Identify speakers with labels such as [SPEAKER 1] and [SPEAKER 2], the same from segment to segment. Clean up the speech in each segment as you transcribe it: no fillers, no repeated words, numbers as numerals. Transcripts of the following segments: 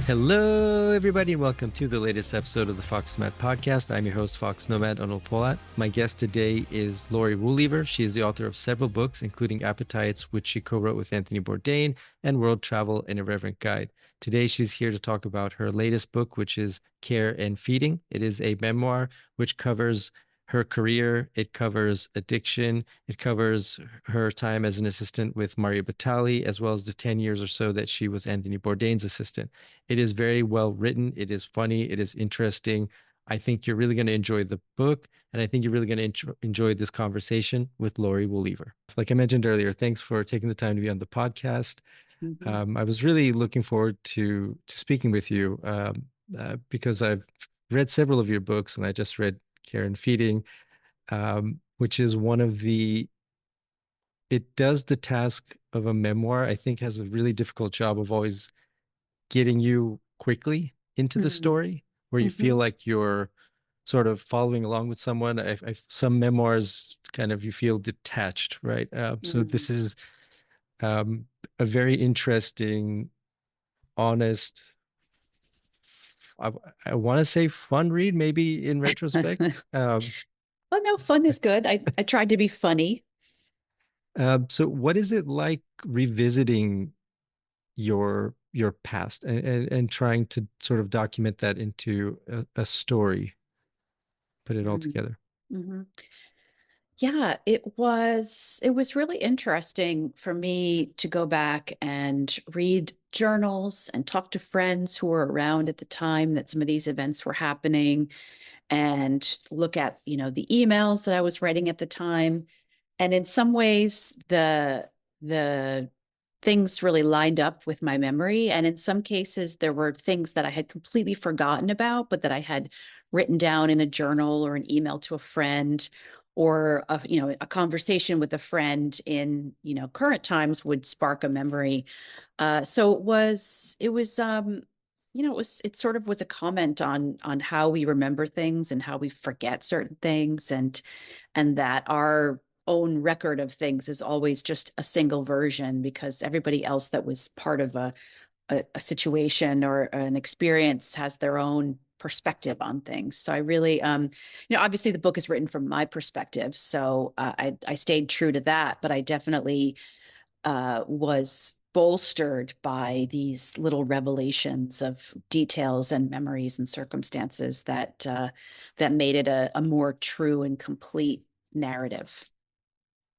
[SPEAKER 1] Hello, everybody, and welcome to the latest episode of the foXnoMad podcast. I'm your host, foXnoMad Onol. My guest today is Laurie Woolever. She is the author of several books, including Appetites, which she co-wrote with Anthony Bourdain, and World Travel: An Irreverent Guide. Today, she's here to talk about her latest book, which is Care and Feeding. It is a memoir which covers her career. It covers addiction. It covers her time as an assistant with Mario Batali, as well as the 10 years or so that she was Anthony Bourdain's assistant. It is very well written. It is funny. It is interesting. I think you're really going to enjoy the book, and I think you're really going to enjoy this conversation with Laurie Woolever. Like I mentioned earlier, thanks for taking the time to be on the podcast.
[SPEAKER 2] Mhm.
[SPEAKER 1] I was really looking forward to speaking with you because I've read several of your books, and I just read Care and Feeding, which is one of the it does the task of a memoir. I think has a really difficult job of always getting you quickly into the
[SPEAKER 2] Mhm.
[SPEAKER 1] story where you feel
[SPEAKER 2] Mhm.
[SPEAKER 1] like you're sort of following along with someone. Some memoirs kind of you feel detached, right? So this
[SPEAKER 2] Mhm.
[SPEAKER 1] is um, a very interesting, honest, I, I want to say fun read, maybe in retrospect.
[SPEAKER 2] Well, no, fun is good. I tried to be funny.
[SPEAKER 1] So what is it like revisiting your past and trying to sort of document that into a story, put it all
[SPEAKER 2] Mhm.
[SPEAKER 1] together?
[SPEAKER 2] Mhm. Yeah, it was really interesting for me to go back and read journals and talk to friends who were around at the time that some of these events were happening and look at, the emails that I was writing at the time. And in some ways, the things really lined up with my memory. And in some cases, there were things that I had completely forgotten about, but that I had written down in a journal or an email to a friend, or a conversation with a friend in current times would spark a memory. So it sort of was a comment on how we remember things and how we forget certain things, and that our own record of things is always just a single version because everybody else that was part of a situation or an experience has their own perspective on things. So I really, obviously the book is written from my perspective, so I stayed true to that, but I definitely was bolstered by these little revelations of details and memories and circumstances that made it a more true and complete narrative.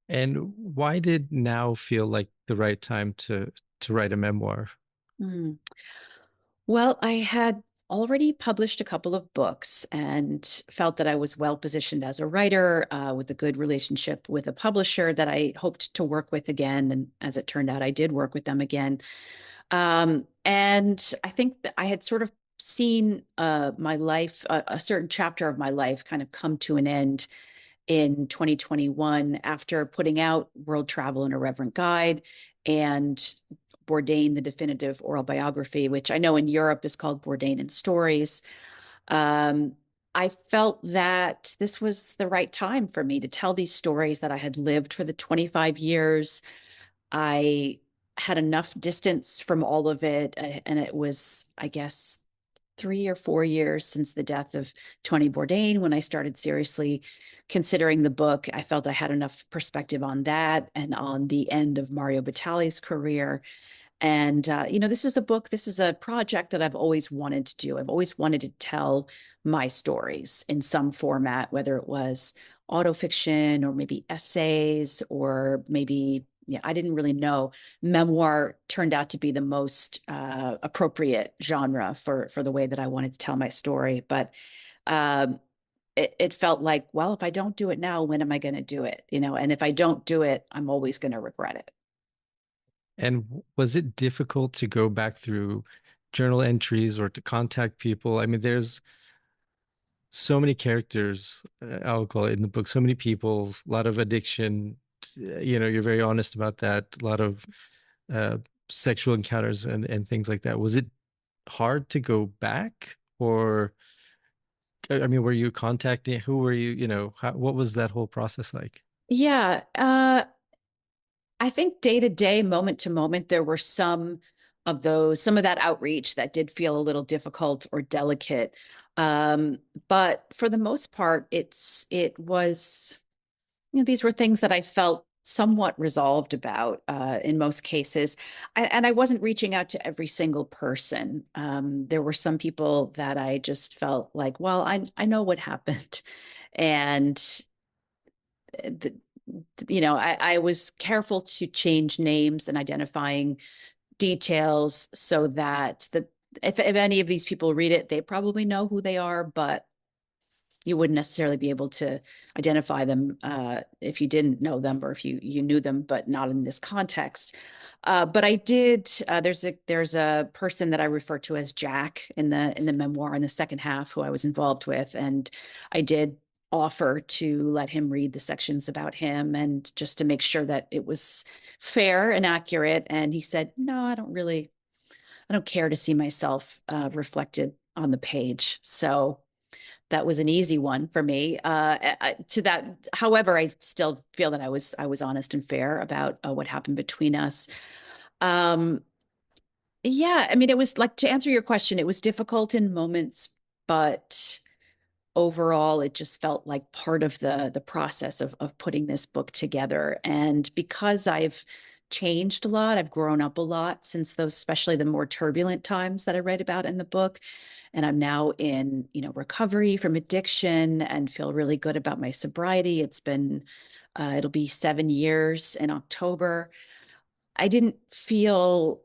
[SPEAKER 1] And why did now feel like the right time to write a memoir?
[SPEAKER 2] Mm. Well, I had already published a couple of books and felt that I was well positioned as a writer, with a good relationship with a publisher that I hoped to work with again. And as it turned out, I did work with them again. And I think that I had sort of seen my life, a certain chapter of my life kind of come to an end in 2021 after putting out World Travel: An Irreverent Guide and Bourdain, the definitive oral biography, which I know in Europe is called Bourdain and Stories. Um, I felt that this was the right time for me to tell these stories that I had lived for the 25 years. I had enough distance from all of it, and it was, I guess, 3 or 4 years since the death of Tony Bourdain when I started seriously considering the book. I felt I had enough perspective on that and on the end of Mario Batali's career. And, this is a project that I've always wanted to do. I've always wanted to tell my stories in some format, whether it was autofiction or maybe essays or maybe, yeah, I didn't really know. Memoir turned out to be the most appropriate genre for the way that I wanted to tell my story. But um, it felt like, well, if I don't do it now, when am I going to do it? And if I don't do it, I'm always going to regret it.
[SPEAKER 1] And was it difficult to go back through journal entries or to contact people? I mean, there's so many characters, I'll call it in the book, so many people, a lot of addiction. You're very honest about that. A lot of uh, sexual encounters and things like that. Was it hard to go back, or I mean, were you contacting? Who were you? What was that whole process like?
[SPEAKER 2] Yeah, I think day to day, moment to moment, there were some of those, some of that outreach that did feel a little difficult or delicate. Um, but for the most part, it was, these were things that I felt somewhat resolved about in most cases. And I wasn't reaching out to every single person. There were some people that I just felt like, well, I know what happened. And the, I was careful to change names and identifying details so that if any of these people read it, they probably know who they are, but you wouldn't necessarily be able to identify them if you didn't know them, or if you knew them, but not in this context. But I did. There's a person that I refer to as Jack in the memoir in the second half, who I was involved with, and I did offer to let him read the sections about him, and just to make sure that it was fair and accurate. And he said, "No, I don't care to see myself reflected on the page." So that was an easy one for me. To that, however, I still feel that I was honest and fair about what happened between us. Um, yeah, I mean, it was like, to answer your question, it was difficult in moments, but overall, it just felt like part of the process of putting this book together. And because I've changed a lot, I've grown up a lot since those, especially the more turbulent times that I write about in the book. And I'm now in, recovery from addiction and feel really good about my sobriety. It'll be 7 years in October. I didn't feel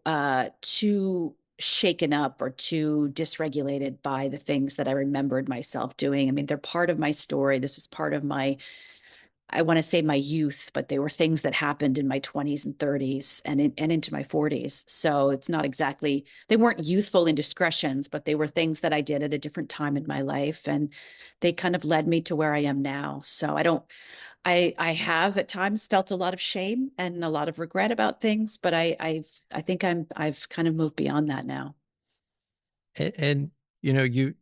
[SPEAKER 2] too shaken up or too dysregulated by the things that I remembered myself doing. I mean, they're part of my story. This was part of I want to say my youth, but they were things that happened in my 20s and 30s and into my 40s. So it's not exactly, they weren't youthful indiscretions, but they were things that I did at a different time in my life. And they kind of led me to where I am now. So I have at times felt a lot of shame and a lot of regret about things, but I think I've kind of moved beyond that now.
[SPEAKER 1] And you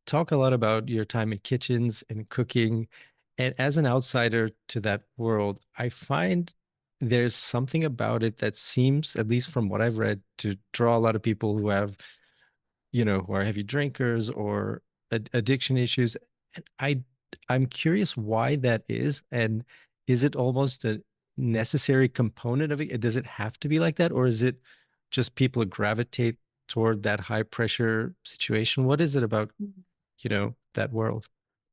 [SPEAKER 1] talk a lot about your time in kitchens and cooking. And as an outsider to that world, I find there's something about it that seems, at least from what I've read, to draw a lot of people who have, who are heavy drinkers or addiction issues. And I'm curious why that is. And is it almost a necessary component of it? Does it have to be like that? Or is it just people gravitate toward that high pressure situation? What is it about, that world?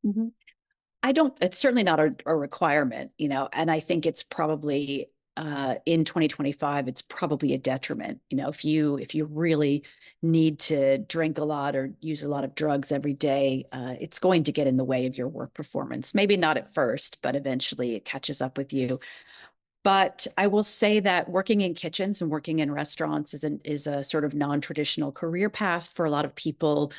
[SPEAKER 2] Mhm. I don't, it's certainly not a requirement, and I think it's probably in 2025, it's probably a detriment. If you really need to drink a lot or use a lot of drugs every day, it's going to get in the way of your work performance. Maybe not at first, but eventually it catches up with you. But I will say that working in kitchens and working in restaurants is a sort of non-traditional career path for a lot of people.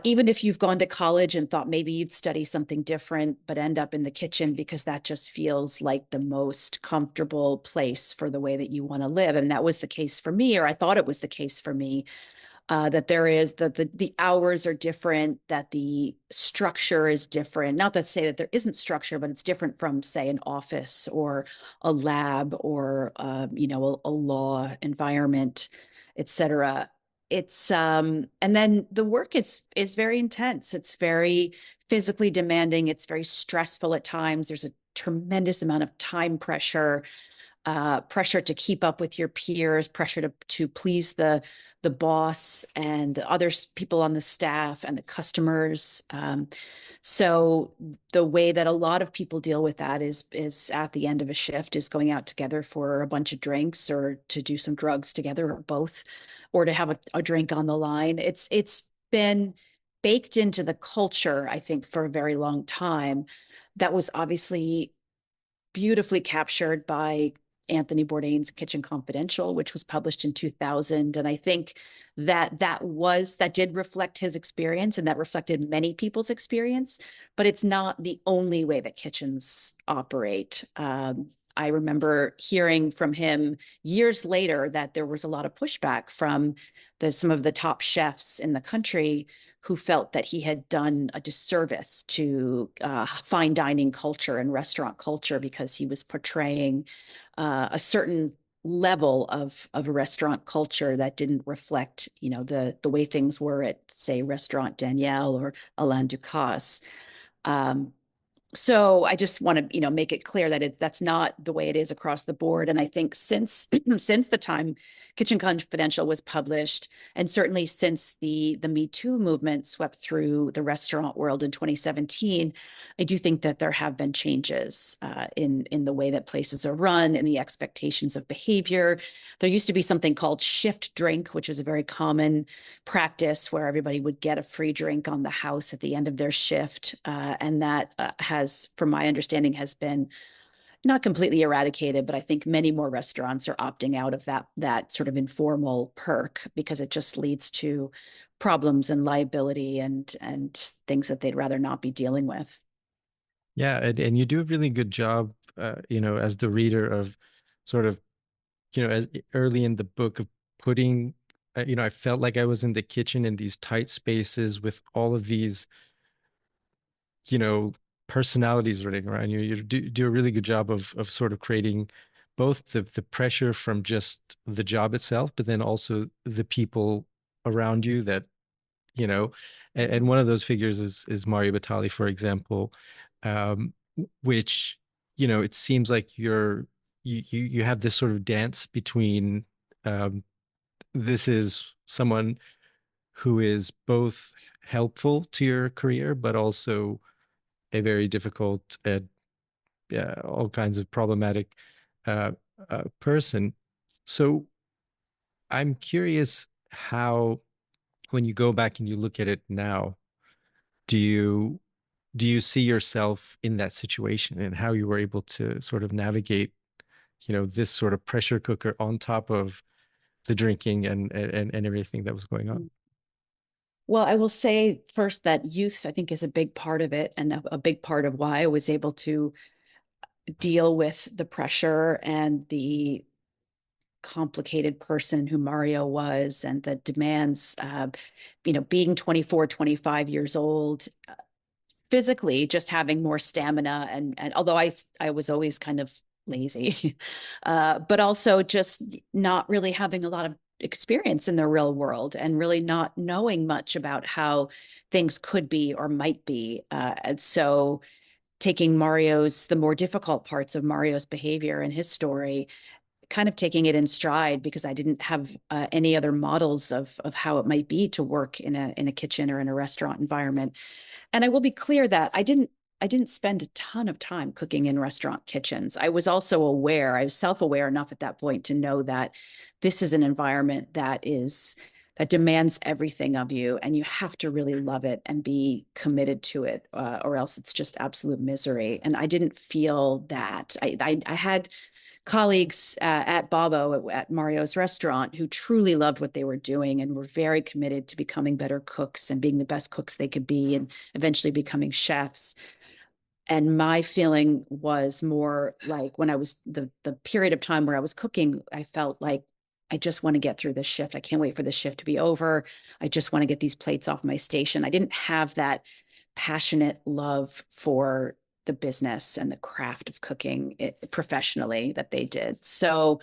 [SPEAKER 2] Even if you've gone to college and thought maybe you'd study something different, but end up in the kitchen because that just feels like the most comfortable place for the way that you want to live. And that was the case for me, or I thought it was the case for me. That there is that the hours are different, that the structure is different. Not to say that there isn't structure, but it's different from, say, an office or a lab or a law environment, etc. And then the work is very intense. It's very physically demanding. It's very stressful at times. There's a tremendous amount of time pressure, pressure to keep up with your peers, pressure to please the boss and the other people on the staff and the customers. So the way that a lot of people deal with that is at the end of a shift is going out together for a bunch of drinks, or to do some drugs together, or both, or to have a drink on the line. It's been baked into the culture, I think, for a very long time. That was obviously beautifully captured by Anthony Bourdain's Kitchen Confidential, which was published in 2000. And I think that did reflect his experience, and that reflected many people's experience, but it's not the only way that kitchens operate. I remember hearing from him years later that there was a lot of pushback from some of the top chefs in the country, who felt that he had done a disservice to fine dining culture and restaurant culture, because he was portraying a certain level of a restaurant culture that didn't reflect, the way things were at, say, Restaurant Danielle or Alain Ducasse. Um, so I just want to, make it clear that that's not the way it is across the board. And I think since since the time Kitchen Confidential was published, and certainly since the Me Too movement swept through the restaurant world in 2017, I do think that there have been changes in the way that places are run and the expectations of behavior. There used to be something called shift drink, which was a very common practice where everybody would get a free drink on the house at the end of their shift. And that has, from my understanding, has been not completely eradicated, but I think many more restaurants are opting out of that sort of informal perk because it just leads to problems and liability and things that they'd rather not be dealing with.
[SPEAKER 1] Yeah, and you do a really good job, as the reader of sort of, as early in the book of putting, I felt like I was in the kitchen in these tight spaces with all of these, you know, personalities running around you. You do a really good job of sort of creating both the pressure from just the job itself, but then also the people around you that, you know, and one of those figures is Mario Batali, for example, which, it seems like you have this sort of dance between um, this is someone who is both helpful to your career, but also a very difficult and all kinds of problematic uh, person. So I'm curious how, when you go back and you look at it now, do you do you see yourself in that situation and how you were able to sort of navigate, this sort of pressure cooker on top of the drinking and everything that was going on?
[SPEAKER 2] Well, I will say first that youth, I think, is a big part of it and a big part of why I was able to deal with the pressure and the complicated person who Mario was and the demands, being 24, 25 years old, physically just having more stamina. And although I was always kind of lazy, but also just not really having a lot of experience in the real world and really not knowing much about how things could be or might be. And so taking the more difficult parts of Mario's behavior and his story, kind of taking it in stride because I didn't have any other models of how it might be to work in a kitchen or in a restaurant environment. And I will be clear that I didn't spend a ton of time cooking in restaurant kitchens. I was also aware, I was self-aware enough at that point to know that this is an environment that demands everything of you, and you have to really love it and be committed to it, or else it's just absolute misery. And I didn't feel that. I had colleagues at Babo at Mario's restaurant who truly loved what they were doing and were very committed to becoming better cooks and being the best cooks they could be and eventually becoming chefs. And my feeling was more like when I was the period of time where I was cooking, I felt like I just want to get through this shift. I can't wait for this shift to be over. I just want to get these plates off my station. I didn't have that passionate love for the business and the craft of cooking professionally that they did. So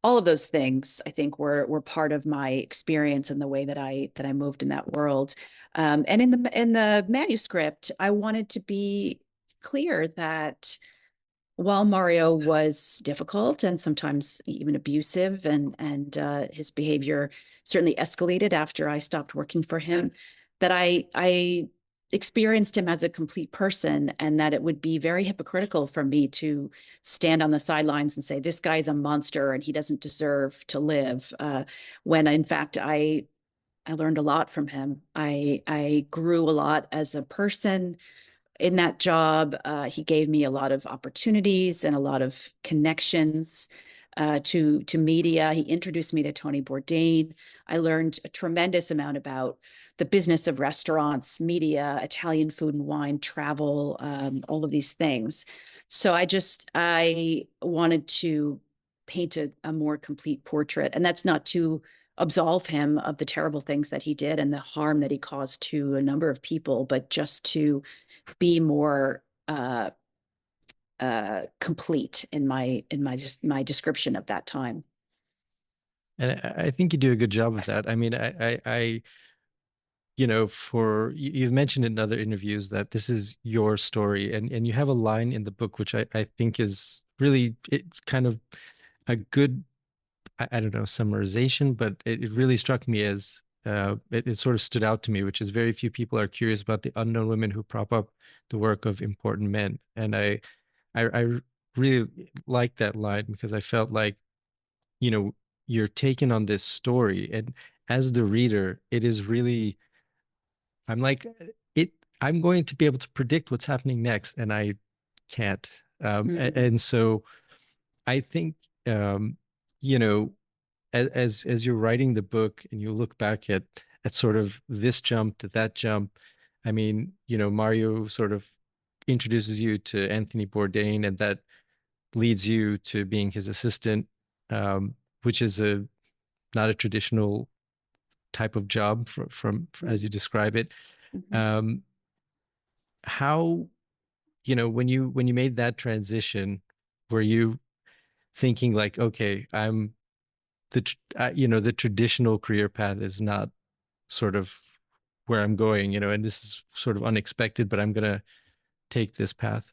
[SPEAKER 2] all of those things I think were part of my experience and the way that I moved in that world. And in the manuscript, I wanted to be clear that while Mario was difficult and sometimes even abusive, and his behavior certainly escalated after I stopped working for him, that I experienced him as a complete person, and that it would be very hypocritical for me to stand on the sidelines and say this guy's a monster and he doesn't deserve to live. When in fact I learned a lot from him. I grew a lot as a person in that job. He gave me a lot of opportunities and a lot of connections to media. He introduced me to Tony Bourdain. I learned a tremendous amount about the business of restaurants, media, Italian food and wine, travel, all of these things. So I wanted to paint a more complete portrait, and that's not to absolve him of the terrible things that he did and the harm that he caused to a number of people, but just to be more complete in my just my description of that time.
[SPEAKER 1] And I think you do a good job of that. I mean, for you've mentioned in other interviews that this is your story, and you have a line in the book which I think is really it kind of a good, I don't know, summarization, but it really struck me as it sort of stood out to me, which is very few people are curious about the unknown women who prop up the work of important men. And I really liked that line because I felt like, you know, you're taken on this story, and as the reader, it is really, I'm like, I'm going to be able to predict what's happening next, and I can't.
[SPEAKER 2] Mm,
[SPEAKER 1] And so I think, um, you know, as you're writing the book and you look back at sort of this jump to that jump, I mean, Mario sort of introduces you to Anthony Bourdain, and that leads you to being his assistant, which is a not a traditional type of job from as
[SPEAKER 2] mm,
[SPEAKER 1] you describe it.
[SPEAKER 2] mhm.
[SPEAKER 1] Um, how, when you made that transition, were you thinking like, okay, the traditional career path is not sort of where I'm going, and this is sort of unexpected, but I'm gonna take this path.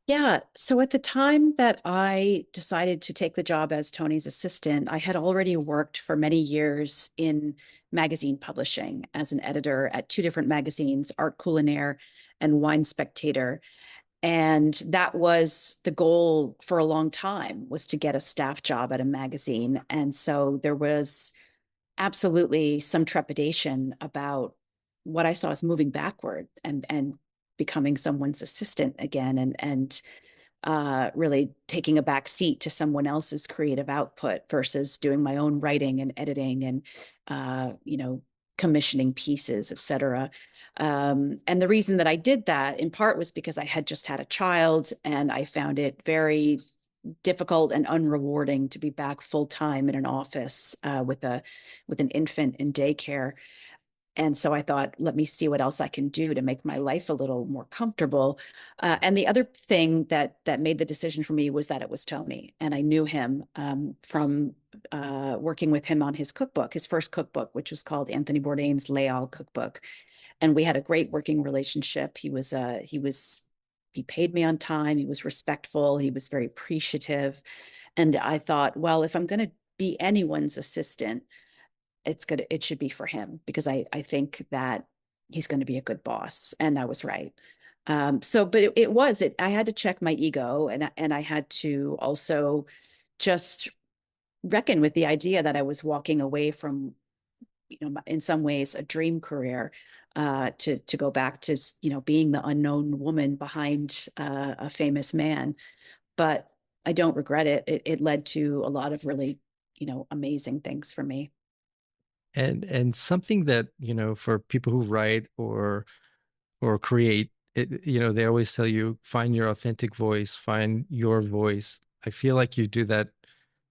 [SPEAKER 2] Yeah. So at the time that I decided to take the job as Tony's assistant, I had already worked for many years in magazine publishing as an editor at two different magazines, Art Culinaire and Wine Spectator. And that was the goal for a long time, was to get a staff job at a magazine. And so there was absolutely some trepidation about what I saw as moving backward and becoming someone's assistant again, and really taking a back seat to someone else's creative output versus doing my own writing and editing and commissioning pieces, etc. And the reason that I did that in part was because I had just had a child, and I found it very difficult and unrewarding to be back full time in an office with an infant in daycare. And so I thought, let me see what else I can do to make my life a little more comfortable. And the other thing that made the decision for me was that it was Tony, and I knew him from working with him on his cookbook, his first cookbook, which was called Anthony Bourdain's Leal Cookbook. And we had a great working relationship. He paid me on time. He was respectful. He was very appreciative. And I thought, well, if I'm going to be anyone's assistant, it should be for him, because I think that he's going to be a good boss. And I was right. But I had to check my ego, and I had to also just reckon with the idea that I was walking away from, in some ways, a dream career, to go back to, being the unknown woman behind a famous man. But I don't regret it. It led to a lot of really, amazing things for me.
[SPEAKER 1] And something that, for people who write or create it, they always tell you find your authentic voice, find your voice. I feel like you do that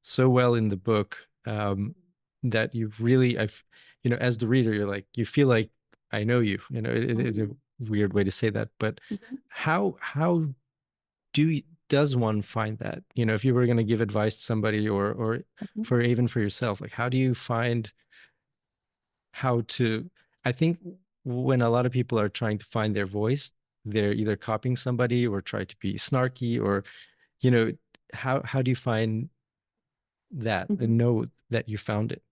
[SPEAKER 1] so well in the book, that you've really, as the reader, you're like, you feel like I know you. It's a weird way to say that, but
[SPEAKER 2] Mhm.
[SPEAKER 1] how does one find that? If you were going to give advice to somebody, or
[SPEAKER 2] Mhm.
[SPEAKER 1] for even for yourself, like how do you find how to, I think when a lot of people are trying to find their voice, they're either copying somebody or try to be snarky, or, you know, how do you find that
[SPEAKER 2] Mhm.
[SPEAKER 1] and know that you found it?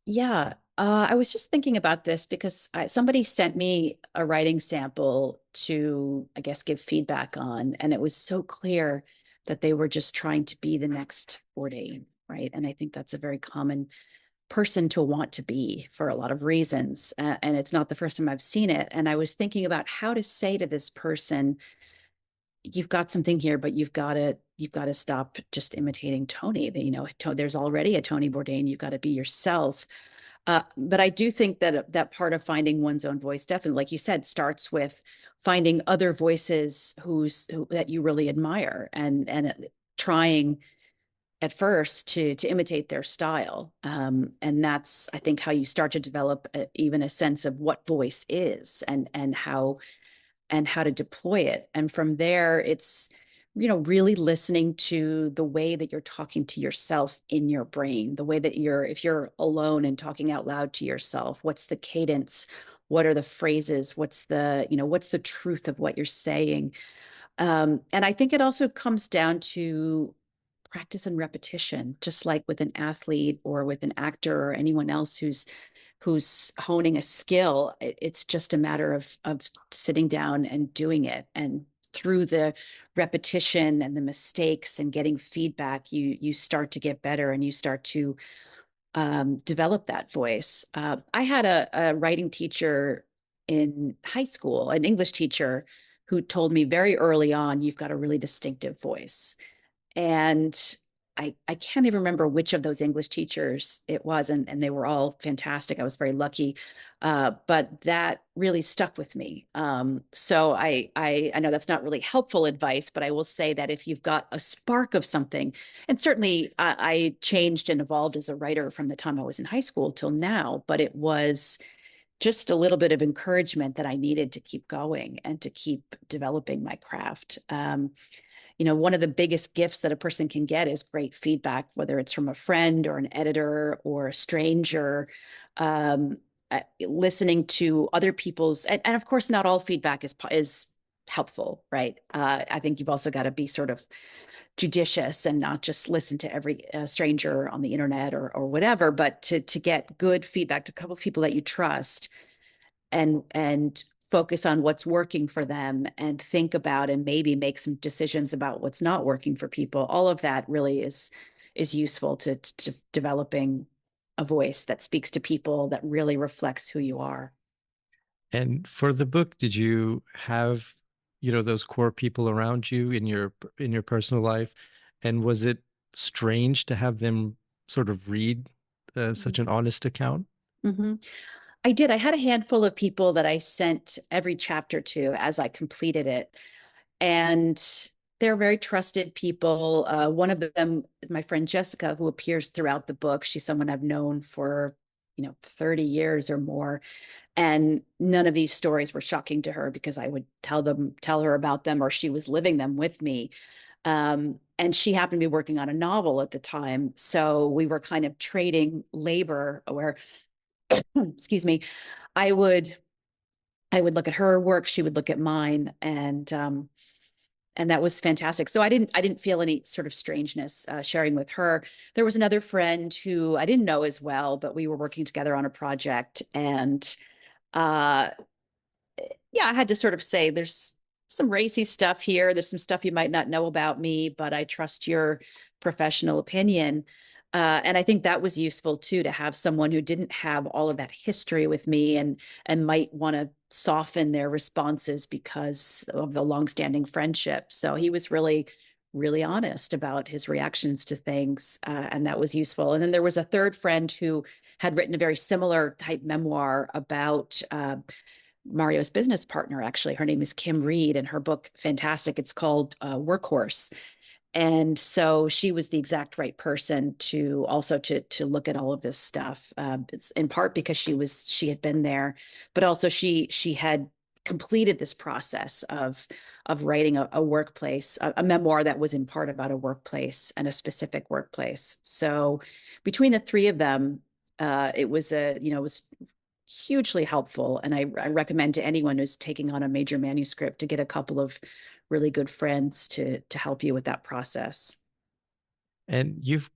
[SPEAKER 2] Yeah, I was just thinking about this because somebody sent me a writing sample to, I guess, give feedback on, and it was so clear that they were just trying to be the next Bourdain, right? And I think that's a very common person to want to be for a lot of reasons. And it's not the first time I've seen it. And I was thinking about how to say to this person, you've got something here, but you've got to stop just imitating Tony. There's already a Tony Bourdain. You've got to be yourself. But I do think that part of finding one's own voice, definitely, like you said, starts with finding other voices that you really admire, and trying at first to imitate their style. And that's, I think, how you start to develop even a sense of what voice is, and how to deploy it. And from there, it's really listening to the way that you're talking to yourself in your brain, the way that if you're alone and talking out loud to yourself, what's the cadence? What are the phrases? What's the truth of what you're saying? And I think it also comes down to practice and repetition, just like with an athlete or with an actor or anyone else who's honing a skill. It's just a matter of sitting down and doing it. And through the repetition and the mistakes and getting feedback, you start to get better and you start to develop that voice. I had a writing teacher in high school, an English teacher, who told me very early on, you've got a really distinctive voice. And I can't even remember which of those English teachers it was, and they were all fantastic. I was very lucky, but that really stuck with me. So I know that's not really helpful advice, but I will say that if you've got a spark of something, and certainly I changed and evolved as a writer from the time I was in high school till now, but it was just a little bit of encouragement that I needed to keep going and to keep developing my craft. One of the biggest gifts that a person can get is great feedback, whether it's from a friend or an editor or a stranger. Listening to other people's, and of course, not all feedback is helpful, right? I think you've also got to be sort of judicious and not just listen to every stranger on the internet or whatever, but to get good feedback to a couple of people that you trust and focus on what's working for them and think about and maybe make some decisions about what's not working for people. All of that really is useful to developing a voice that speaks to people, that really reflects who you are.
[SPEAKER 1] And for the book, did you have, those core people around you in your personal life? And was it strange to have them sort of read such an honest account?
[SPEAKER 2] Mm-hmm. I did. I had a handful of people that I sent every chapter to as I completed it. And they're very trusted people. One of them is my friend Jessica, who appears throughout the book. She's someone I've known for, 30 years or more. And none of these stories were shocking to her because I would tell her about them, or she was living them with me. And she happened to be working on a novel at the time. So we were kind of trading labor where, excuse me, I would I would look at her work, she would look at mine, and that was fantastic. So I didn't feel any sort of strangeness sharing with her. There was another friend who I didn't know as well, but we were working together on a project, and uh, yeah, I had to sort of say, there's some racy stuff here. There's some stuff you might not know about me, but I trust your professional opinion. And I think that was useful too, to have someone who didn't have all of that history with me and might want to soften their responses because of the longstanding friendship. So he was really, really honest about his reactions to things, and that was useful. And then there was a third friend who had written a very similar type memoir about Mario's business partner. Actually, her name is Kim Reed, and her book, fantastic. It's called Workhorse. And so she was the exact right person to also to look at all of this stuff. It's in part because she had been there, but also she had completed this process of writing a workplace, a memoir that was in part about a workplace and a specific workplace. So between the three of them, it was hugely helpful. And I recommend to anyone who's taking on a major manuscript to get a couple of really good friends to help you with that process.
[SPEAKER 1] And you've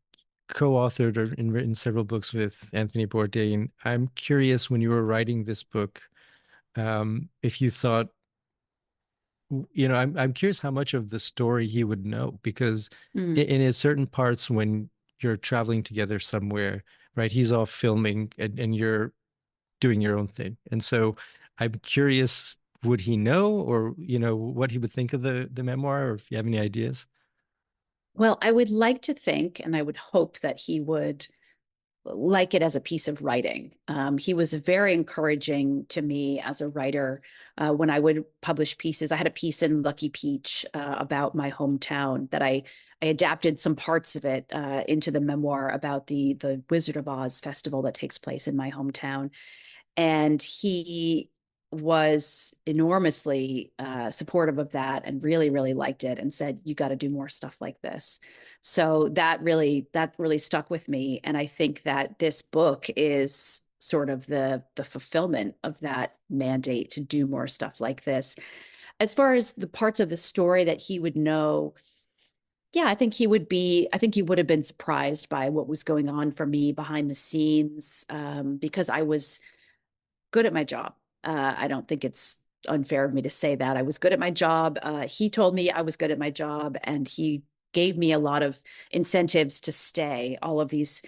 [SPEAKER 1] co-authored and written several books with Anthony Bourdain. I'm curious, when you were writing this book, if you thought, I'm curious how much of the story he would know, because
[SPEAKER 2] Mm.
[SPEAKER 1] in his certain parts when you're traveling together somewhere, right, he's off filming and you're doing your own thing. And so I'm curious, would he know, or, what he would think of the memoir, or if you have any ideas?
[SPEAKER 2] Well, I would like to think, and I would hope that he would like it as a piece of writing. He was very encouraging to me as a writer when I would publish pieces. I had a piece in Lucky Peach about my hometown that I adapted some parts of it into the memoir about the Wizard of Oz festival that takes place in my hometown. And he was enormously supportive of that and really, really liked it and said, you got to do more stuff like this. So that really stuck with me. And I think that this book is sort of the fulfillment of that mandate to do more stuff like this. As far as the parts of the story that he would know, yeah, I think he would have been surprised by what was going on for me behind the scenes, because I was good at my job. I don't think it's unfair of me to say that. I was good at my job. He told me I was good at my job, and he gave me a lot of incentives to stay, all of these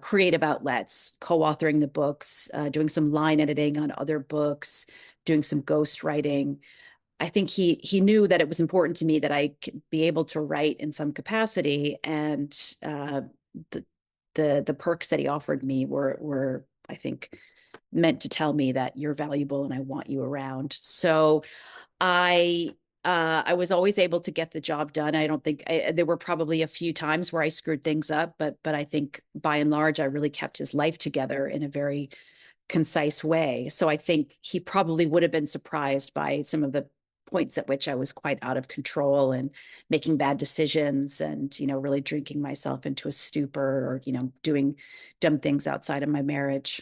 [SPEAKER 2] creative outlets, co-authoring the books, doing some line editing on other books, doing some ghost writing. I think he knew that it was important to me that I could be able to write in some capacity, and the the perks that he offered me were I think meant to tell me that you're valuable and I want you around. So I I was always able to get the job done. I don't think there were probably a few times where I screwed things up, but I think by and large I really kept his life together in a very concise way. So I think he probably would have been surprised by some of the points at which I was quite out of control and making bad decisions and, really drinking myself into a stupor or, doing dumb things outside of my marriage.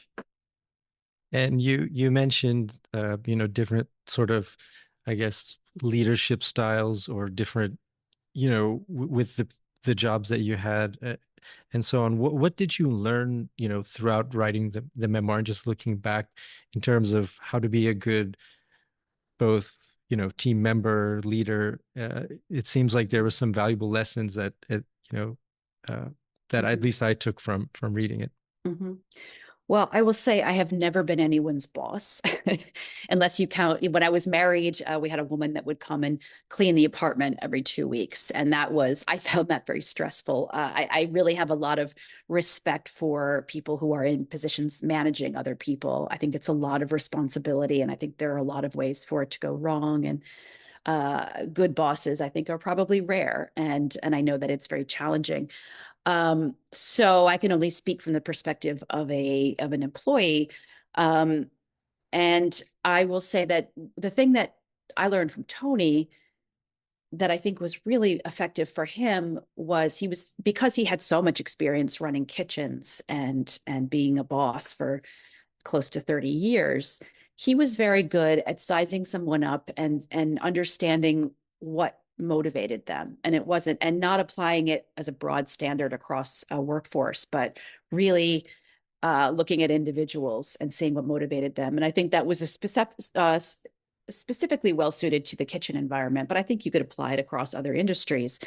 [SPEAKER 1] And you mentioned different sort of, I guess, leadership styles or different, with the jobs that you had, and so on. What did you learn, throughout writing the memoir and just looking back in terms of how to be a good both, team member, leader? It seems like there were some valuable lessons you know, that at
[SPEAKER 2] Mhm.
[SPEAKER 1] least I took from reading it.
[SPEAKER 2] Mhm. Well, I will say I have never been anyone's boss, unless you count when I was married. We had a woman that would come and clean the apartment every 2 weeks. And I found that very stressful. I really have a lot of respect for people who are in positions managing other people. I think it's a lot of responsibility. And I think there are a lot of ways for it to go wrong. And good bosses, I think, are probably rare. And I know that it's very challenging. So I can only speak from the perspective of an employee. Um, and I will say that the thing that I learned from Tony that I think was really effective for him was because he had so much experience running kitchens and being a boss for close to 30 years, he was very good at sizing someone up and understanding what motivated them. And it wasn't, and not applying it as a broad standard across a workforce, but really looking at individuals and seeing what motivated them. And I think that was specifically well suited to the kitchen environment, but I think you could apply it across other industries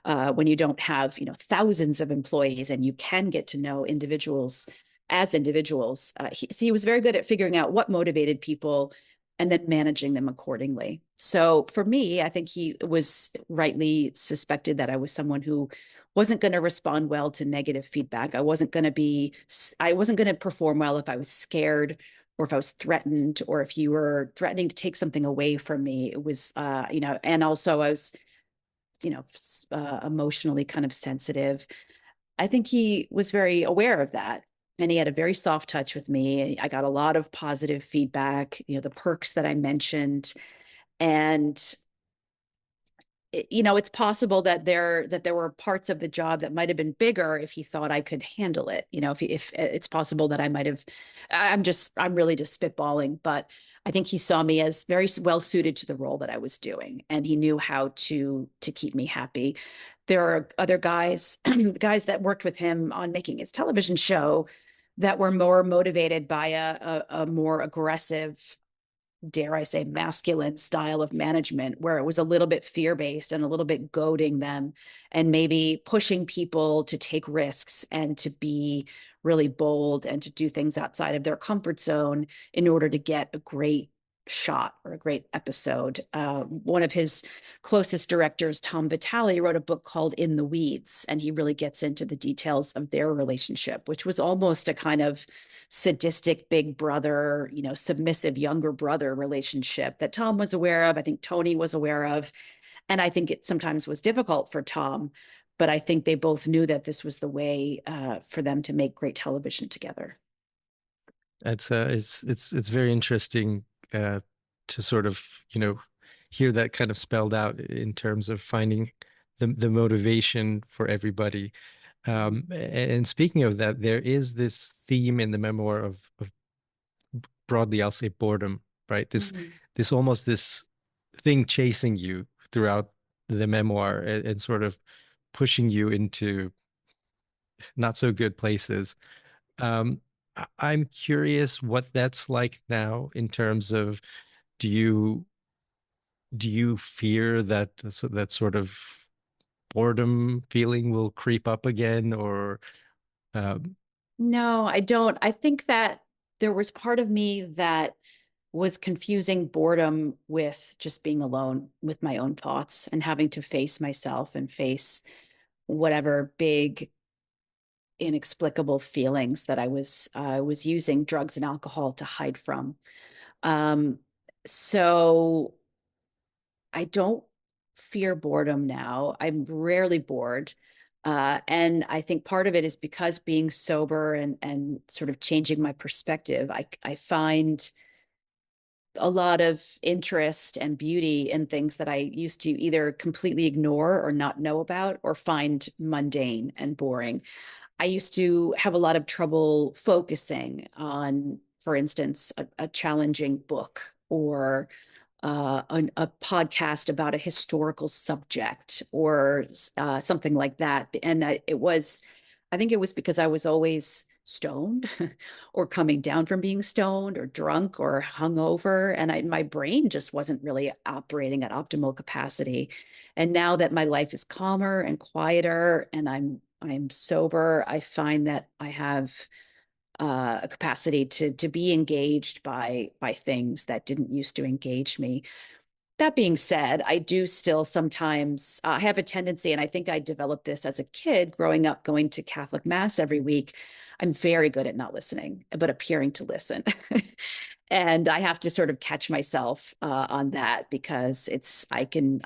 [SPEAKER 2] when you don't have thousands of employees and you can get to know individuals as individuals. He was very good at figuring out what motivated people and then managing them accordingly. So for me, I think he was rightly suspected that I was someone who wasn't going to respond well to negative feedback. I wasn't going to perform well if I was scared or if I was threatened or if you were threatening to take something away from me. It was, and also I was, emotionally kind of sensitive. I think he was very aware of that. And he had a very soft touch with me. I got a lot of positive feedback, the perks that I mentioned. And it's possible that there were parts of the job that might have been bigger if he thought I could handle it. If it's possible that I might have, I'm really just spitballing, but I think he saw me as very well suited to the role that I was doing, and he knew how to keep me happy. There are other guys, guys that worked with him on making his television show that were more motivated by a more aggressive, dare I say, masculine style of management where it was a little bit fear based and a little bit goading them and maybe pushing people to take risks and to be really bold and to do things outside of their comfort zone in order to get a great shot or a great episode. One of his closest directors, Tom Vitale, wrote a book called In the Weeds, and he really gets into the details of their relationship, which was almost a kind of sadistic big brother, submissive younger brother relationship that Tom was aware of. I think Tony was aware of. And I think it sometimes was difficult for Tom, but I think they both knew that this was the way for them to make great television together.
[SPEAKER 1] It's very interesting, uh, to sort of, you know, hear that kind of spelled out in terms of finding the motivation for everybody. And speaking of that, there is this theme in the memoir of broadly, I'll say boredom, right?
[SPEAKER 2] Mhm.
[SPEAKER 1] This almost this thing chasing you throughout the memoir and sort of pushing you into not so good places. Um, I'm curious what that's like now in terms of do you do you fear that that sort of boredom feeling will creep up again, or um,
[SPEAKER 2] No, I don't. I think that there was part of me that was confusing boredom with just being alone with my own thoughts and having to face myself and face whatever big inexplicable feelings that I was using drugs and alcohol to hide from. Um, so I don't fear boredom now. I'm rarely bored. And I think part of it is because being sober and sort of changing my perspective, I find a lot of interest and beauty in things that I used to either completely ignore or not know about or find mundane and boring. I used to have a lot of trouble focusing on, for instance, a challenging book or a podcast about a historical subject or something like that. And I think it was because I was always stoned or coming down from being stoned or drunk or hungover. And my brain just wasn't really operating at optimal capacity. And now that my life is calmer and quieter and I'm sober, I find that I have a capacity to be engaged by things that didn't used to engage me. That being said, I do still sometimes have a tendency, and I think I developed this as a kid growing up, going to Catholic Mass every week. I'm very good at not listening, but appearing to listen. And I have to sort of catch myself on that because I can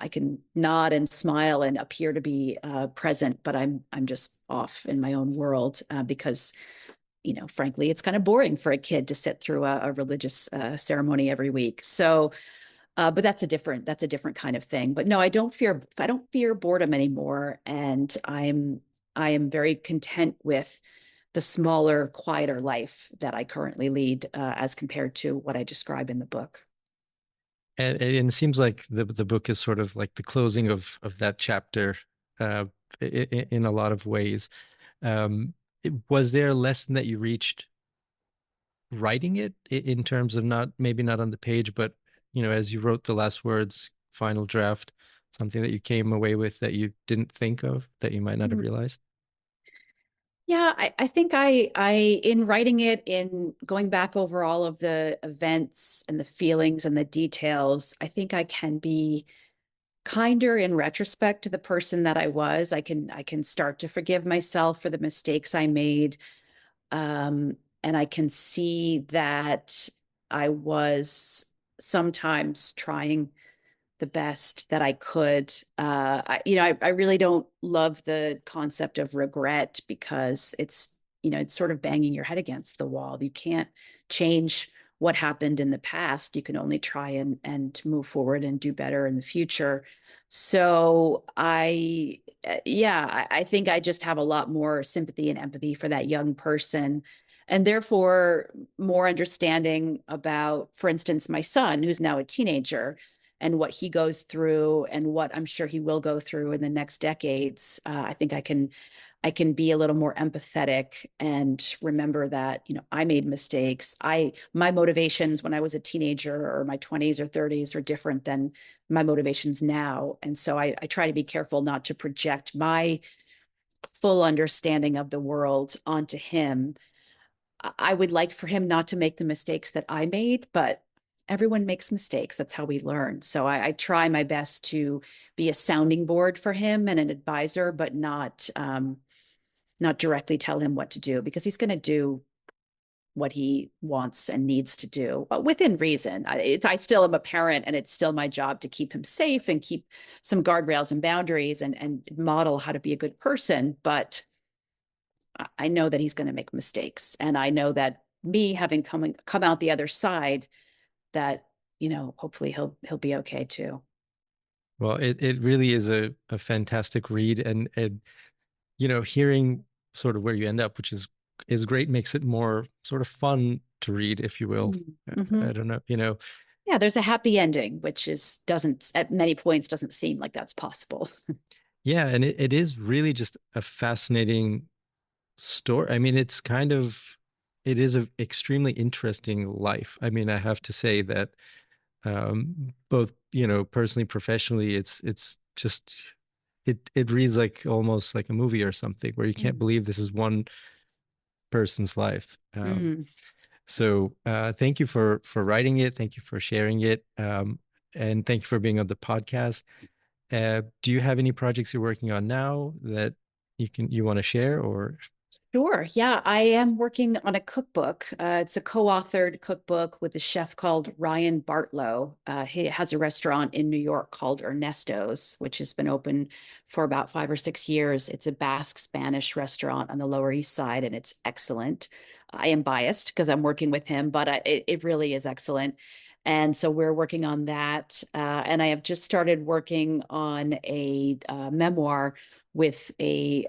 [SPEAKER 2] nod and smile and appear to be present, but I'm just off in my own world because frankly, it's kind of boring for a kid to sit through a religious ceremony every week. So but that's a different kind of thing. But no, I don't fear boredom anymore, and I am very content with the smaller, quieter life that I currently lead as compared to what I describe in the book.
[SPEAKER 1] and it seems like the book is sort of like the closing of that chapter uh, in a lot of ways. Was there a lesson that you reached writing it in terms of not maybe not on the page, but as you wrote the last words, final draft, something that you came away with that you didn't think of that you might not have
[SPEAKER 2] Mhm.
[SPEAKER 1] realized?
[SPEAKER 2] Yeah, I think I in writing it, in going back over all of the events and the feelings and the details, I think I can be kinder in retrospect to the person that I was. I can start to forgive myself for the mistakes I made. And I can see that I was sometimes trying the best that I could. I really don't love the concept of regret because it's sort of banging your head against the wall. You can't change what happened in the past. You can only try and move forward and do better in the future. So I think I just have a lot more sympathy and empathy for that young person. And therefore, more understanding about, for instance, my son, who's now a teenager, and what he goes through and what I'm sure he will go through in the next decades. I think I can be a little more empathetic and remember that I made mistakes. My motivations when I was a teenager or my 20s or 30s are different than my motivations now, and so I try to be careful not to project my full understanding of the world onto him. I would like for him not to make the mistakes that I made, but everyone makes mistakes. That's how we learn. So I try my best to be a sounding board for him and an advisor, but not directly tell him what to do because he's going to do what he wants and needs to do within reason. I still am a parent, and it's still my job to keep him safe and keep some guardrails and boundaries and model how to be a good person. But I know that he's going to make mistakes, and I know that me having come out the other side, that hopefully he'll be okay too.
[SPEAKER 1] Well, it really is a fantastic read, and hearing sort of where you end up, which is great, makes it more sort of fun to read, if you will.
[SPEAKER 2] Mm-hmm.
[SPEAKER 1] I don't know.
[SPEAKER 2] Yeah, there's a happy ending, which is doesn't at many points doesn't seem like that's possible.
[SPEAKER 1] Yeah, and it is really just a fascinating story. I mean, it is an extremely interesting life. I mean, I have to say that both, personally, professionally, it's just it reads like almost like a movie or something where you can't
[SPEAKER 2] Mm.
[SPEAKER 1] believe this is one person's life.
[SPEAKER 2] Mm.
[SPEAKER 1] So thank you for writing it. Thank you for sharing it. And thank you for being on the podcast. Do you have any projects you're working on now that you want to share or?
[SPEAKER 2] Sure. Yeah, I am working on a cookbook. It's a co-authored cookbook with a chef called Ryan Bartlow. He has a restaurant in New York called Ernesto's, which has been open for about 5 or 6 years. It's a Basque Spanish restaurant on the Lower East Side, and it's excellent. I am biased because I'm working with him, but it really is excellent. And so we're working on that. And I have just started working on a memoir with a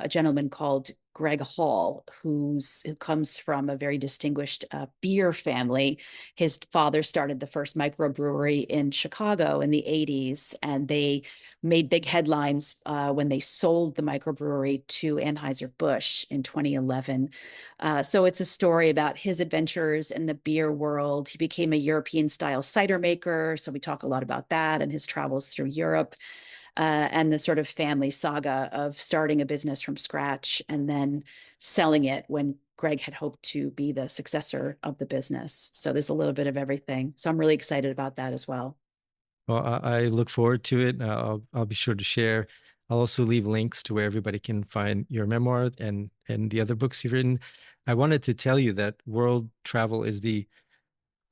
[SPEAKER 2] gentleman called Greg Hall, who comes from a very distinguished beer family. His father started the first microbrewery in Chicago in the 80s, and they made big headlines when they sold the microbrewery to Anheuser-Busch in 2011. So it's a story about his adventures in the beer world. He became a European style cider maker. So we talk a lot about that and his travels through Europe, and the sort of family saga of starting a business from scratch and then selling it when Greg had hoped to be the successor of the business. So there's a little bit of everything. So I'm really excited about that as well.
[SPEAKER 1] Well, I look forward to it. I'll be sure to share. I'll also leave links to where everybody can find your memoir and the other books you've written. I wanted to tell you that World Travel is the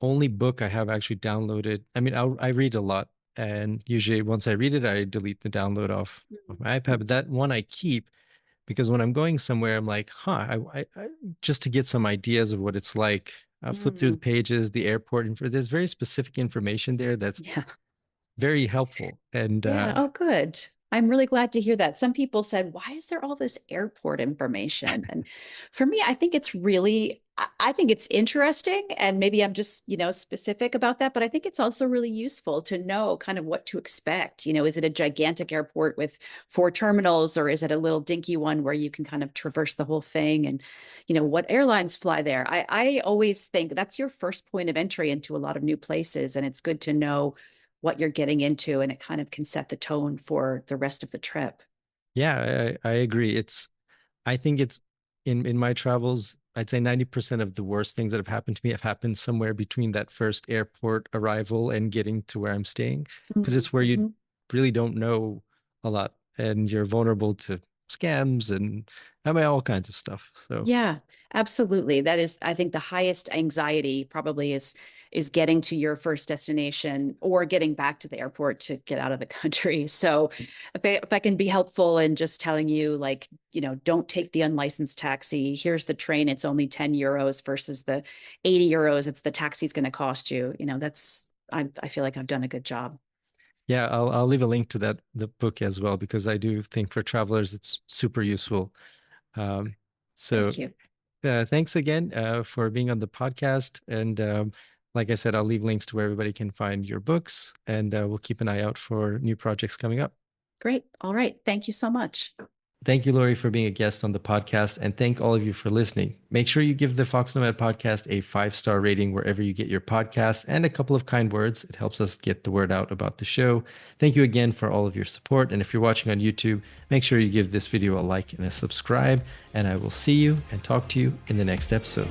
[SPEAKER 1] only book I have actually downloaded. I mean, I read a lot, and usually once I read it, I delete the download off my iPad. But that one I keep because when I'm going somewhere, I'm like, huh, just to get some ideas of what it's like. I'll flip through the
[SPEAKER 2] Mm,
[SPEAKER 1] pages, the airport, and there's very specific information there that's
[SPEAKER 2] yeah.
[SPEAKER 1] very helpful. And
[SPEAKER 2] Yeah. Oh, good. I'm really glad to hear that. Some people said, why is there all this airport information? And for me, I think it's really, I think it's interesting. And maybe I'm just, specific about that, but I think it's also really useful to know kind of what to expect. Is it a gigantic airport with 4 terminals, or is it a little dinky one where you can kind of traverse the whole thing? And, what airlines fly there? I always think that's your first point of entry into a lot of new places. And it's good to know what you're getting into, and it kind of can set the tone for the rest of the trip.
[SPEAKER 1] yeah, I agree. I think it's in my travels, I'd say 90% of the worst things that have happened to me have happened somewhere between that first airport arrival and getting to where I'm staying, because it's where you
[SPEAKER 2] Mm-hmm.
[SPEAKER 1] really don't know a lot and you're vulnerable to scams and I mean all kinds of stuff. So
[SPEAKER 2] Yeah, absolutely. That is, I think, the highest anxiety probably is getting to your first destination or getting back to the airport to get out of the country. So if I can be helpful in just telling you, like, don't take the unlicensed taxi. Here's the train. It's only 10 euros versus the 80 euros it's the taxi's going to cost you. I feel like I've done a good job.
[SPEAKER 1] yeah, I'll leave a link to the book as well because I do think for travelers it's super useful. Um, so
[SPEAKER 2] Thank you.
[SPEAKER 1] thanks again for being on the podcast. And like I said, I'll leave links to where everybody can find your books, and we'll keep an eye out for new projects coming up.
[SPEAKER 2] Great. All right. Thank you so much.
[SPEAKER 1] Thank you, Laurie, for being a guest on the podcast, and thank all of you for listening. Make sure you give the foXnoMad podcast a 5-star rating wherever you get your podcasts and a couple of kind words. It helps us get the word out about the show. Thank you again for all of your support. And if you're watching on YouTube, make sure you give this video a like and a subscribe. And I will see you and talk to you in the next episode.